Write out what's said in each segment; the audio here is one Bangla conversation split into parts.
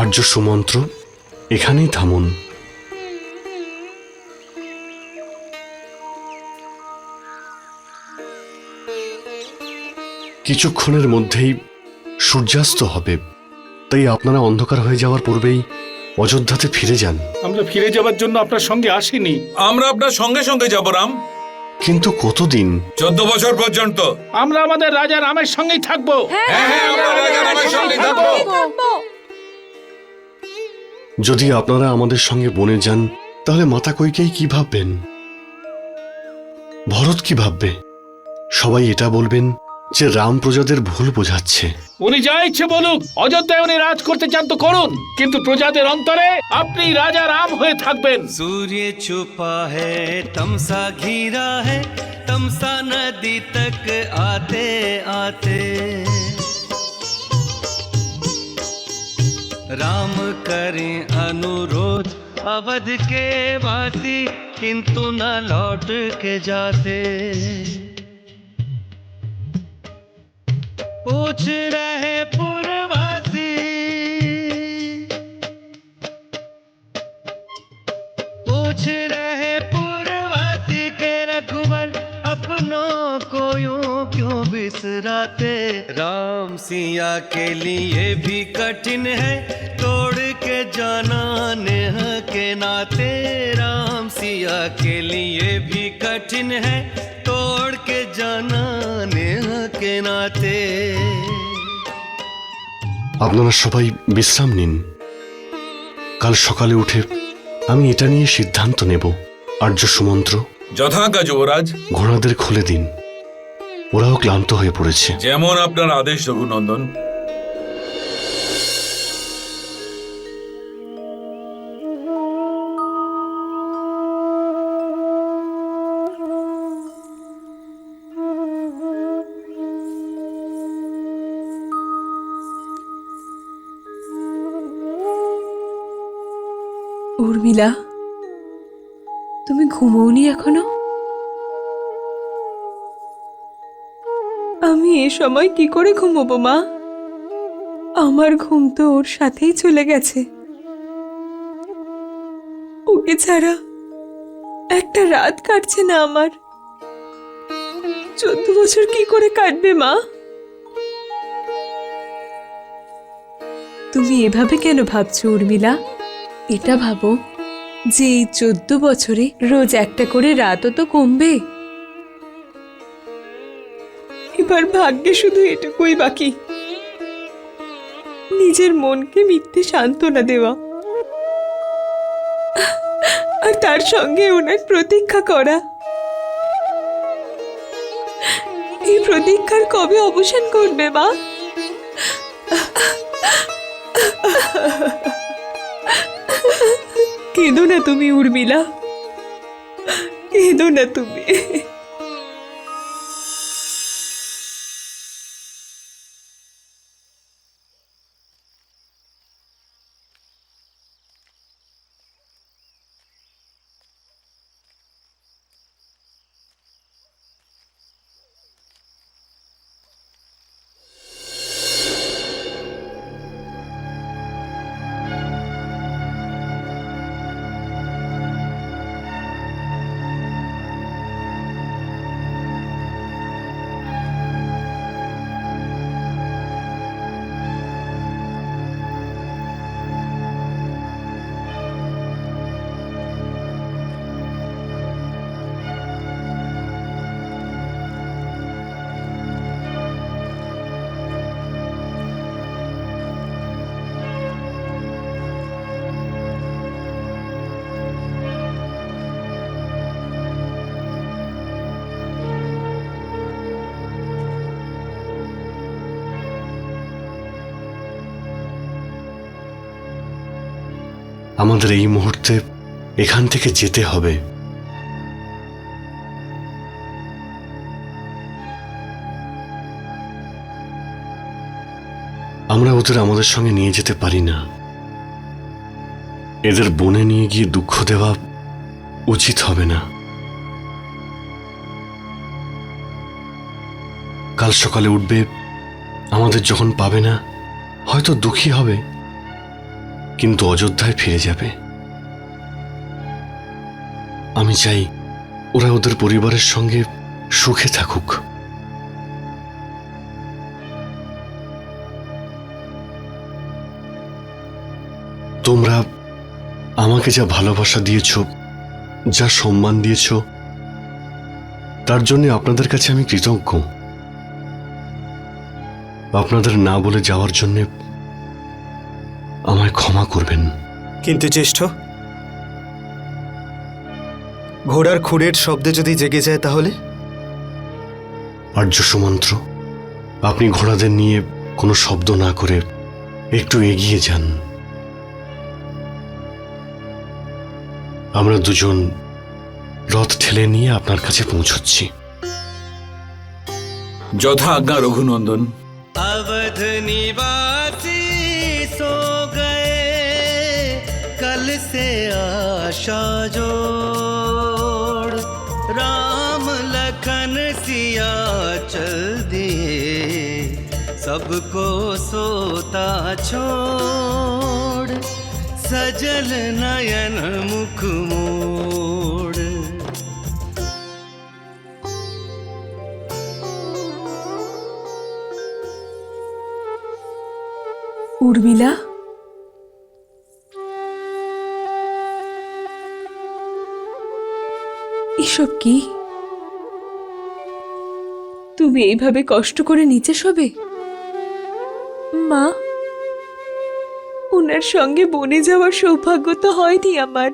আর্য সুমন্ত্র, এখানেই থামুন। কিছুক্ষণের মধ্যেই সূর্যাস্ত হবে, তাই আপনারা অন্ধকার হয়ে যাওয়ার পূর্বেই অযোধ্যাতে ফিরে যান। আমরা ফিরে যাওয়ার জন্য আপনার সঙ্গে আসিনি। আমরা আপনার সঙ্গে সঙ্গে যাব রাম। কিন্তু কতদিন? 14 বছর পর্যন্ত। আমরা আমাদের রাজা রামের সঙ্গেই থাকবো। আমরা রাজা রামের সঙ্গেই থাকবো। যদি আপনারা আমাদের সঙ্গে বনে যান, তাহলে মাতা কৈকেয়ী কি ভাববেন? ভরত কি ভাববে? সবাই এটা বলবেন যে রাম প্রজাদের ভুল বোঝাচ্ছে। উনি যা ইচ্ছে বলুক, অযোধ্যায় উনি রাজ করতে চান তো করুন, কিন্তু প্রজাদের অন্তরে আপনি রাজা রাম হয়ে থাকবেন। सूर्य छुपा है तमसा घिरा है तमसा नदी तक आते आते राम करें अनुरोध अवध के वासी किंतु न लौट के जाते पूछ रहे पुरवासी पूछ रहे पुरवासी के रघुवर अपनों को यूं क्यों बिसराते राम सिया के लिए भी कठिन है तोड़ के जाना नेह के नाते राम सिया के लिए भी कठिन है तोड़ के जाना नेह के नाते আপনারা সবাই বিশ্রাম নিন। কাল সকালে উঠে আমি এটা নিয়ে সিদ্ধান্ত নেব। আর্য সুমন্ত্র, যথাজ্ঞা যুবরাজ। ঘোড়াদের খুলে দিন, ওরাও ক্লান্ত হয়ে পড়েছে। যেমন আপনার আদেশ রঘুনন্দন। উর্মিলা, তুমি ঘুমোওনি এখনো? আমি এ সময় কি করে ঘুমোবো মা? আমার ঘুম তো ওর সাথেই চলে গেছে। ওকে ছাড়া একটা রাত কাটছে না আমার। 14 বছর কি করে কাটবে মা? তুমি এভাবে কেন ভাবছো উর্মিলা? এটা ভাবো যে এই 14 বছরে রোজ একটা করে রাতও তো কমবে। এবার ভাগ্যে শুধু এটুকুই বাকি, নিজের মনকে মিথ্যে সান্ত্বনা দেওয়া আর তার সঙ্গে ওনার প্রতীক্ষা করা। এই প্রতীক্ষার কবে অবসান করবে মা? কেঁদো না তুমি উর্মিলা, কেঁদো না তুমি। আমাদের এই মুহূর্তে এখান থেকে যেতে হবে। আমরা ওদের আমাদের সঙ্গে নিয়ে যেতে পারি না। এদের বনে নিয়ে গিয়ে দুঃখ দেওয়া উচিত হবে না। কাল সকালে উঠবে, আমাদের যখন পাবে না হয়তো দুঃখী হবে, কিন্তু অযোধ্যায় ফিরে যাবে। আমি চাই ওরা ওদের পরিবারের সঙ্গে সুখে থাকুক। তোমরা আমাকে যা ভালোবাসা দিয়েছ, যা সম্মান দিয়েছ, তার জন্য আপনাদের কাছে আমি কৃতজ্ঞ। আপনাদের না বলে যাওয়ার জন্য আমায় ক্ষমা করবেন। কিন্তু জ্যেষ্ঠ, ঘোড়ার খুঁড়ের শব্দে যদি জেগে যায় তাহলে? আর্য সুমন্ত্র, আপনি ঘোড়াদের নিয়ে কোনো শব্দ না করে একটু এগিয়ে যান। আমরা দুজন রথ ঠেলে নিয়ে আপনার কাছে পৌঁছচ্ছি। যথা আজ্ঞা রঘুনন্দন। अवध निवासी सो गए कल से आशा जोड़, राम लखन सिया चल दिए सबको सोता छोड़, सजल नयन मुख मोड़। উর্মিলা, এসব কি? তুমি এইভাবে কষ্ট করে নিচে শোবে? মা, ওনার সঙ্গে বনে যাওয়ার সৌভাগ্য তো হয়নি আমার।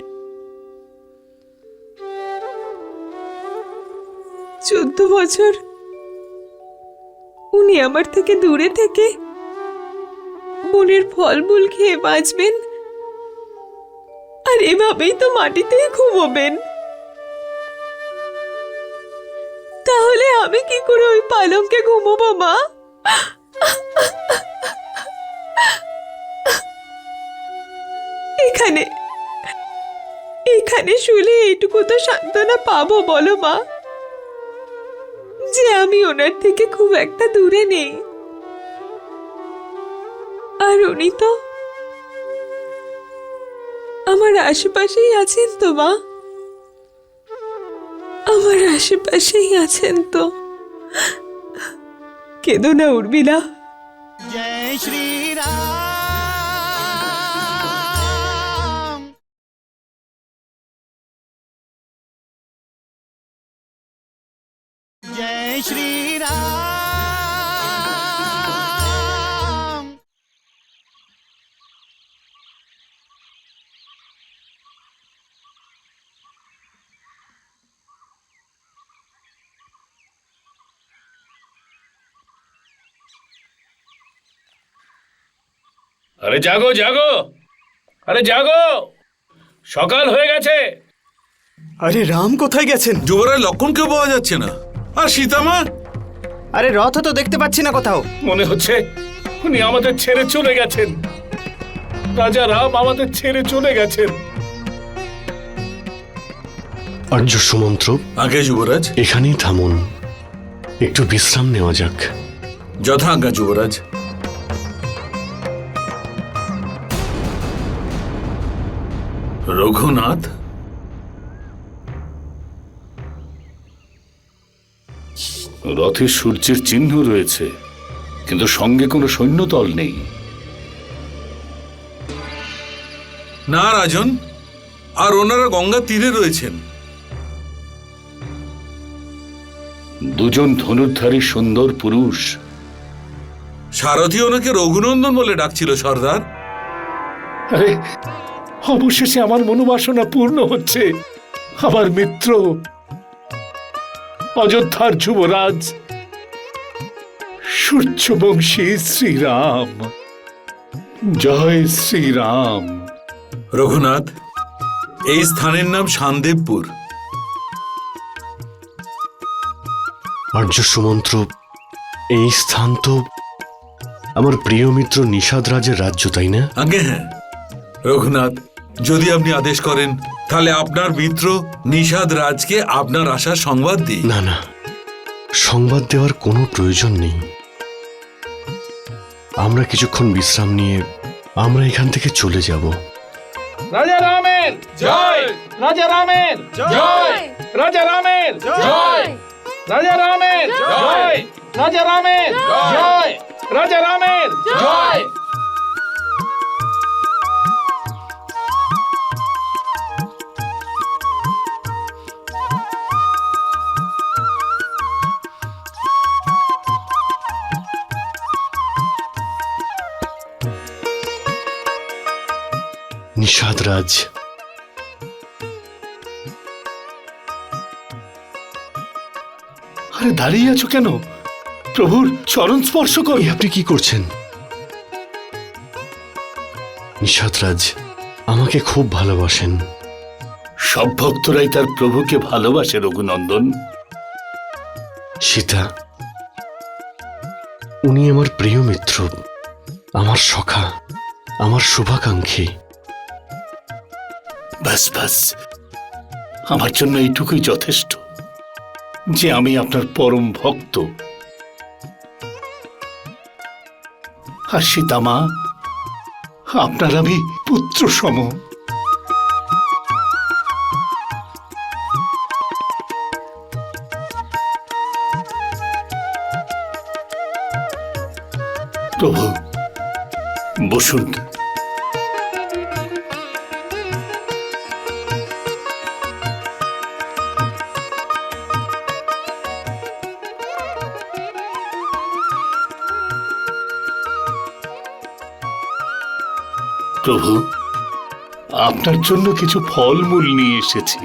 14 বছর উনি আমার থেকে দূরে থেকে বনের ফলমূল খেয়ে বাঁচবেন, আর এভাবেই তো মাটিতেই ঘুমোবেন। তাহলে আমি কি করে ওই পালঙ্কে ঘুমোবো মা? এখানে এখানে শুলে এইটুকু তো সান্ত্বনা পাবো বলো মা, যে আমি ওনার থেকে খুব একটা দূরে নেই। আর উনি তো আমার আশেপাশেই আছেন তো মা, আমার আশেপাশেই আছেন তো। কেঁদো না উর্মিলা। जय श्री राम, जय श्री राम। আরে জাগো জাগো, আরে জাগো, সকাল হয়ে গেছে। আরে রাম কোথায় গেছেন? যুবরাজ লক্ষণকেও পাওয়া যাচ্ছে না। আর সীতামা? আরে রথ তো দেখতে পাচ্ছি না কোথাও। মনে হচ্ছে উনি আমাদের ছেড়ে চলে গেছেন। রাজা রাম আমাদের ছেড়ে চলে গেছেন। আর্য সুমন্ত্র, আগে যুবরাজ। এখানেই থামুন, একটু বিশ্রাম নেওয়া যাক। যথা আজ্ঞা যুবরাজ। রঘুনাথ, রথে সূর্যের চিহ্ন রয়েছে, কিন্তু সঙ্গে কোনো সৈন্যদল নেই। না রাজন, আর ওনারা গঙ্গা তীরে রয়েছেন। দুজন ধনুর্ধারী সুন্দর পুরুষ। সারথী ওনাকে রঘুনন্দন বলে ডাকছিল সর্দার। আরে অবশেষে আমার মনোবাসনা পূর্ণ হচ্ছে। আমার মিত্র অযোধ্যার যুবরাজ সূর্যবংশী শ্রীরাম। জয় শ্রীরাম। রঘুনাথ, এই স্থানের নাম শান্দেবপুর। আর্য সুমন্ত্র, এই স্থান তো আমার প্রিয় মিত্র নিষাদ রাজের রাজ্য, তাই না? আগে হ্যাঁ রঘুনাথ, যদি আপনি আদেশ করেন তাহলে আপনার মিত্র নিষাদ রাজকে আপনার আসার সংবাদ দিই। না না, সংবাদ দেওয়ার কোনো প্রয়োজন নেই। আমরা কিছুক্ষণ বিশ্রাম নিয়ে আমরা এখান থেকে চলে যাব। রাজা রামের জয়, রাজা রামের জয়, রাজা রামের জয়, রাজা রামের জয়, রাজা রামের জয়, রাজা রামের জয়। নিষাদ রাজ, আরে দাঁড়িয়ে আছো কেন? প্রভুর চরণ স্পর্শ কর। এই আপনি কি করছেন? নিষাদ রাজ আমাকে খুব ভালোবাসেন। সব ভক্তরাই তার প্রভুকে ভালোবাসে রঘুনন্দন। সীতা, উনি আমার প্রিয় মিত্র, আমার সখা, আমার শুভাকাঙ্ক্ষী। ব্যাস ব্যাস, আমার জন্য এইটুকুই যথেষ্ট যে আমি আপনার পরম ভক্ত। আর সীতামা, আপনার আমি পুত্র সম। প্রভু বসুন। প্রভু, আপনার জন্য কিছু ফলমূল নিয়ে এসেছি,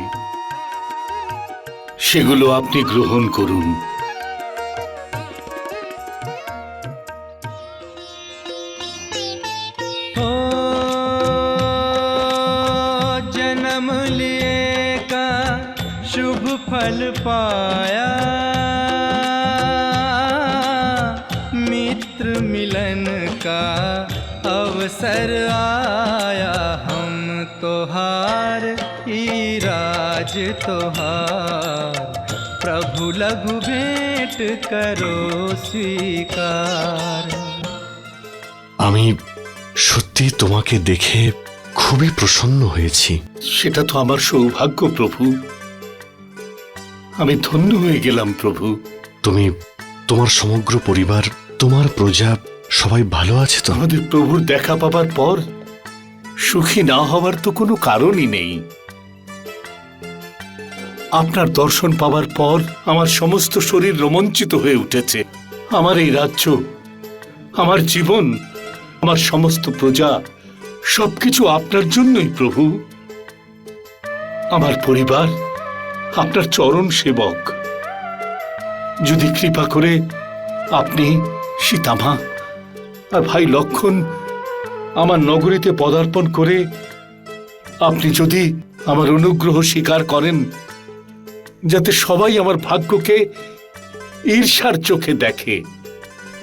সেগুলো আপনি গ্রহণ করুন। जन्म लिए का शुभ फल पाया, मित्र मिलन का अवसर आया, हम तोहार ही राज तोहार, प्रभु लघु भेंट करो स्वीकार। আমি সত্যি তোমাকে দেখে খুবই প্রসন্ন হয়েছি। সেটা তো আমার সৌভাগ্য প্রভু। আমি ধন্য হয়ে গেলাম প্রভু। তুমি, তোমার সমগ্র পরিবার, তোমার প্রজা সবাই ভালো আছে তো? আমাদের প্রভুর দেখা পাবার পর সুখী না হওয়ার তো কোনো কারণই নেই। আপনার দর্শন পাওয়ার পর আমার সমস্ত শরীর রোমাঞ্চিত হয়ে উঠেছে। আমার এই রাজ্য, আমার জীবন, আমার সমস্ত প্রজা সবকিছু আপনার জন্যই প্রভু। আমার পরিবার আপনার চরণ সেবক। যদি কৃপা করে আপনি, সীতামা আর ভাই লক্ষণ আমার নগরীতে পদার্পণ করে আপনি যদি আমার অনুগ্রহ স্বীকার করেন, যাতে সবাই আমার ভাগ্যকে ঈর্ষার চোখে দেখে।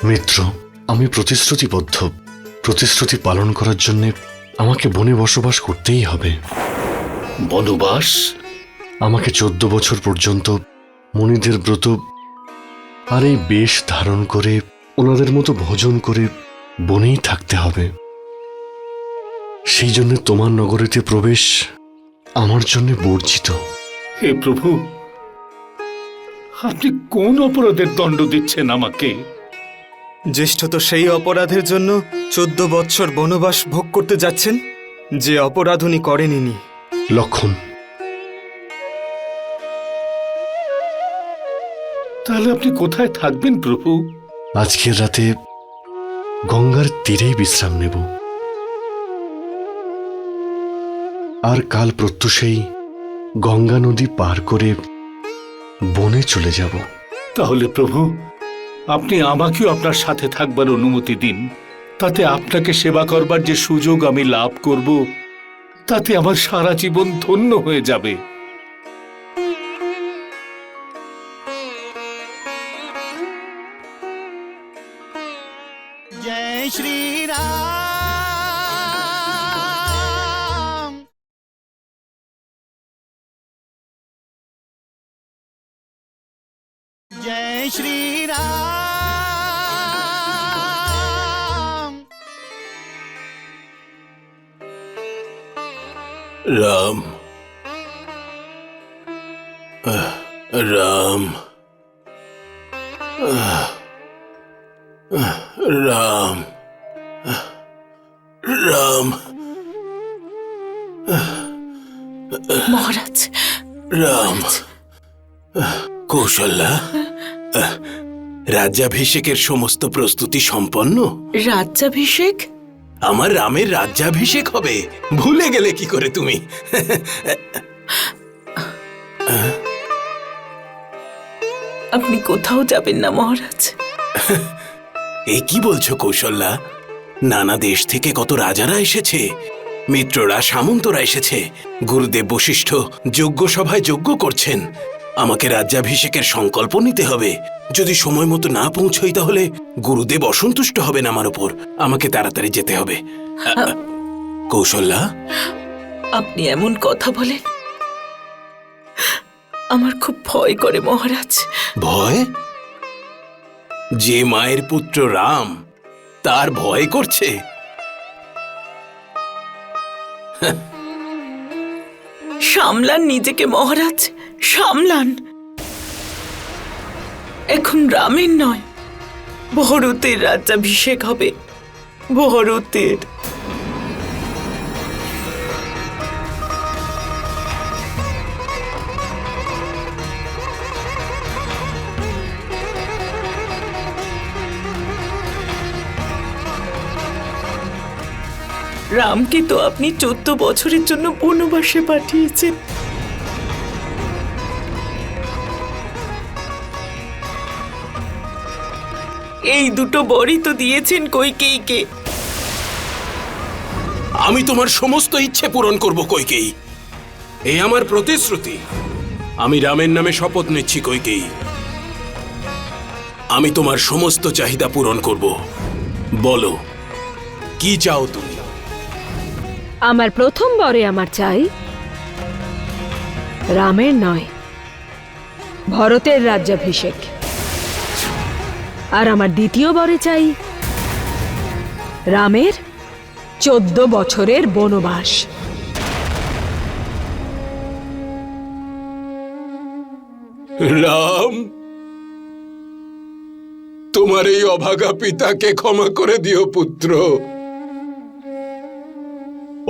মিত্র, আমি প্রতিশ্রুতিবদ্ধ। প্রতিশ্রুতি পালন করার জন্য আমাকে বনে বসবাস করতেই হবে। বনবাস? আমাকে 14 বছর পর্যন্ত মুনিদের ব্রত আর এই বেশ ধারণ করে ওনাদের মতো ভোজন করে বনেই থাকতে হবে। সেই জন্য তোমার নগরীতে প্রবেশ আমার জন্য বর্জিত। হে প্রভু, আপনি কোন অপরাধের দণ্ড দিচ্ছেন আমাকে? জ্যেষ্ঠ তো সেই অপরাধের জন্য 14 বৎসর বনবাস ভোগ করতে যাচ্ছেন, যে অপরাধ উনি করেননি। লক্ষণ, তাহলে আপনি কোথায় থাকবেন প্রভু? আজকের রাতে গঙ্গার তীরেই বিশ্রাম নেব, আর কাল প্রত্যুষেই গঙ্গা নদী পার করে বনে চলে যাব। তাহলে প্রভু, আপনি আমাকেও আপনার সাথে থাকবার অনুমতি দিন। তাতে আপনাকে সেবা করবার যে সুযোগ আমি লাভ করব, তাতে আমার সারা জীবন ধন্য হয়ে যাবে। जय श्री राम। जय श्री राम। राम राम राम राम মহারাজ রাম কৌশল্যা রাজ্যাভিষেকের সমস্ত প্রস্তুতি সম্পন্ন। রাজ্যাভিষেক? আমার রামের রাজ্যাভিষেক হবে, ভুলে গেলে কি করে তুমি? আপনি কোথাও যাবেন না মহারাজ। এই কি বলছো কৌশল্যা? নানা দেশ থেকে কত রাজারা এসেছে, মিত্ররা সামন্তরা এসেছে, গুরুদেব বশিষ্ঠ যজ্ঞ সভায় যজ্ঞ করছেন। আমাকে রাজ্যাভিষেকের সংকল্প নিতে হবে। যদি সময় মতো না পৌঁছই তাহলে গুরুদেব অসন্তুষ্ট হবেন আমার উপর। আমাকে তাড়াতাড়ি যেতে হবে। কৌশল্যা, আপনি এমন কথা বলেন, আমার খুব ভয় করে মহারাজ। ভয়? যে মায়ের পুত্র রাম, তার ভয় করছে? সামলান নিজেকে মহারাজ, সামলান। এখন রামের নয়, ভরতের রাজ্যাভিষেক হবে, ভরতের। রামকে তো আপনি 14 বছরের জন্য বনবাসে পাঠিয়েছেন। এই দুটো বরই তো দিয়েছেন কইকেয়ীকে। আমি তোমার সমস্ত ইচ্ছে পূরণ করব কইকেয়ী, এই আমার প্রতিশ্রুতি। আমি রামের নামে শপথ নিচ্ছি কইকেয়ী, আমি তোমার সমস্ত চাহিদা পূরণ করব। বলো, কি চাও তুমি? আমার প্রথম বরে আমার চাই রামের নয়, ভরতের রাজ্যাভিষেক। আর আমার দ্বিতীয় বরে চাই রামের 14 বছরের বনবাস। রাম, তোমার এই অভাগা পিতাকে ক্ষমা করে দিও পুত্র।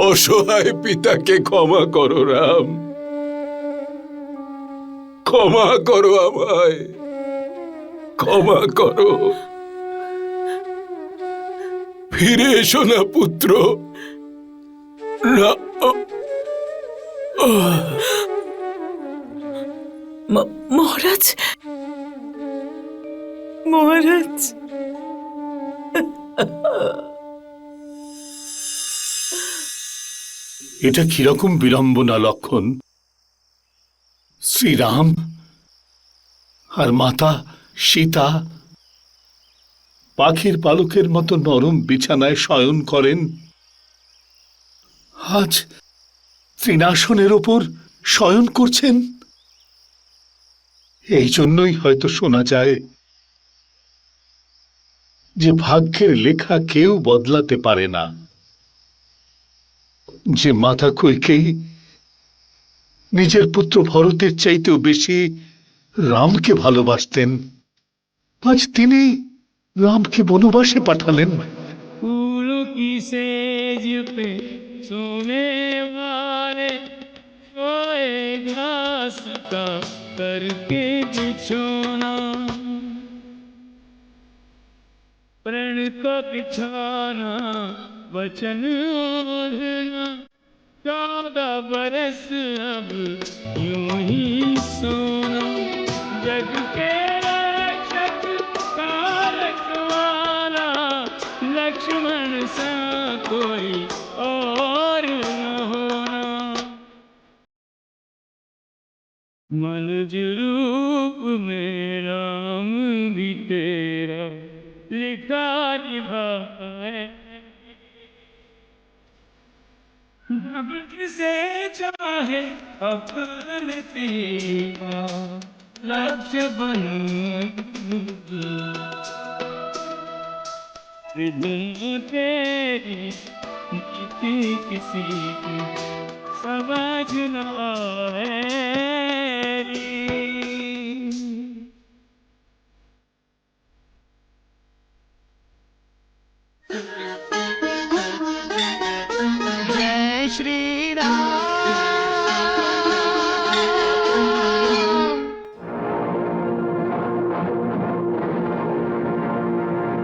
অসহায় পিতাকে ক্ষমা করো রাম, ক্ষমা করো আমায়, ক্ষমা করো। ফিরে এসো না পুত্র। মহারাজ, মহারাজ, এটা কিরকম বিড়ম্বনা লক্ষণ? শ্রীরাম আর মাতা সীতা পাখির পালকের মতো নরম বিছানায় শয়ন করেন, আজ তৃণাসনের ওপর শয়ন করছেন। এই জন্যই হয়তো শোনা যায় যে ভাগ্যের লেখা কেউ বদলাতে পারে না। যে মাতা কইকেয়ী নিজের পুত্র ভরতের চাইতেও বেশি রামকে ভালোবাসতেন, আজ তিনি রামকে বনবাসে পাঠালেন। फूलों की सेज पे सोने वाले सोए घास का करके बिछोना, प्रण का बिछाना वचन ओढ़ना, 14 बरस अब यूं ही सोना। जग के रक्षक का रखवाला लक्ष्मण सा कोई और न होना। मनुज रूप में राम भी तेरा लिखा निभा अपने तेरा राज्य बनूंगी मुझे नीति किसी की समझ न आएगी। जय श्री राम।